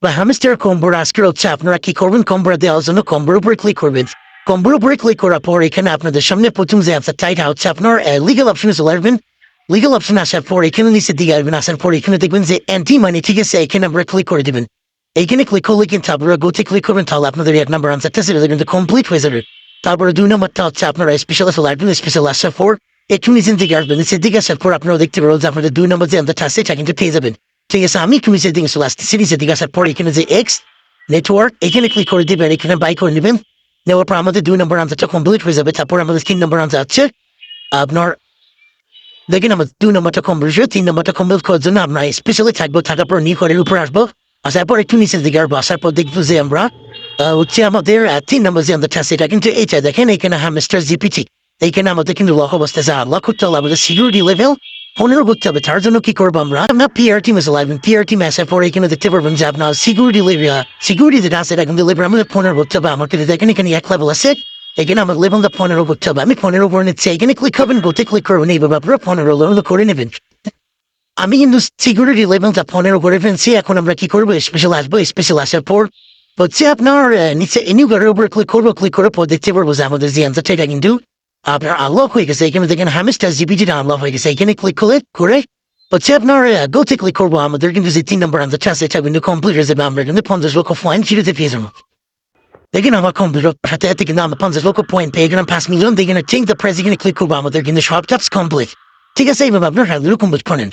বা হ্যামস্টার কম্বোর আজকের হচ্ছে আপনারা কি করবেন, কম্বোরা দেওয়ার জন্য কম্বোর উপরে ক্লিক করবেন। কম্বোর উপরে ক্লিক করার পর এখানে আপনাদের সামনে প্রথম যে অ্যান্সারটা এটা হচ্ছে আপনার লিগাল অপশনে চলে আসবেন। লিগাল অপশন আসার পর এখানে নিচের দিকে আসবেন, আসার পর এখানে দেখবেন যে অ্যান্টি মানি, ঠিক আছে, এখানে আপনারা ক্লিক করে দিবেন। এইখানে ক্লিক করলে কিন্তু আপনারা গোতে ক্লিক করবেন, তাহলে আপনাদের 1 নম্বর আনসারটা সেটা কিন্তু কমপ্লিট হয়ে যাবে। তারপরে 2 নম্বরটা হচ্ছে আপনারা স্পেশাল চলে আসবেন। স্পেশাল আসার পর একটু নিচের দিকে আসবেন, নিচের দিকে আসার পর আপনারা দেখতে পারবেন যে আপনাদের 2 নম্বর যে আনসারটা আছে এটা কিন্তু পেয়ে যাবেন। ঠিক আছে, আমি একটু নিচের দিকে চলে আসতেছি। নিচের দিকে আসার পর এখানে যে এক্স নেটওয়ার্ক এখানে ক্লিক করে দিবেন, এখানে বাই করে নেবেন। নেওয়ার পর আমাদের 2 নম্বর আনসারটা কমপ্লিট হয়ে যাবে। তারপর আমাদের 3 নম্বর আনসার আছে আপনার, দেখেন আমার 2 নম্বরটা কমপ্লিট হয়ে 3 নম্বরটা কমপ্লিট করার জন্য আমরা স্পেশালি থাকবো, থাকার পর নিউ ঘরের উপর আসবো। আসার পর একটু নিচের দিকে আসবো, আসার পর দেখবো যে আমরা হচ্ছে আমাদের 3 নম্বর যে আমাদের আছে এটা কিন্তু এইটা দেখেন, এখানে হ্যামস্টার জিপিটি। এইখানে আমাদের কিন্তু লক অবস্থায় যা আনলক করতে হবে, আমাদের সিকিউরিটি লেভেল 15 করতে হবে। তার জন্য কি করবো আমরা পিআর টিম এসে লাগবেন। পিআর টিম আসার পর এখানে দেখতে পারবেন যে আপনার সিকিউরিটি যেটা আছে এটা কিন্তু লেভেল আমাদের 15 করতে হবে। আমার কিন্তু দেখেন এখানে 1 লেভেল আছে, এখানে আমার লেভেলটা 15 করতে হবে। আমি 15 করে নিচ্ছি, এখানে ক্লিক করবেন, গোতে ক্লিক করবেন, এইভাবে আপনারা 15 লেভেল করে নেবেন। আমি কিন্তু সিকিউরিটি লেভেলটা 15 করে ফেলছি। এখন আমরা কি করবো, স্পেশাল আসবো। স্পেশাল আসার পর হচ্ছে আপনার নিচে নিউ ঘরের উপরে ক্লিক করবো। ক্লিক করার পর দেখতে পারবো যে আমাদের যে অ্যান্সারটা এটা কিন্তু আপনার আনলক হয়ে গেছে। এখানে দেখেন হ্যামস্টার জিপিটিটা আনলক হয়ে গেছে। এখানে ক্লিক করে হচ্ছে আপনার গোতে ক্লিক করবো। আমাদের কিন্তু যে 3 নম্বর আনসারটা আছে এটা কিন্তু কমপ্লিট হয়ে যাবে। আমরা কিন্তু 50 লক্ষ পয়েন্ট ফিরতে পেয়ে যাবো। দেখেন আমার কম্পিউটার হাতে হাতে কিন্তু আমরা 50 লক্ষ পয়েন্ট পেয়ে গেলাম, 5 মিলিয়ন। দেখেন ঠিক দ্য প্রাইস এখানে ক্লিক করবো, আমাদের কিন্তু সব টাস্ক কমপ্লিট। ঠিক আছে, এইভাবে আপনার হাতে কমপ্লিট করেন।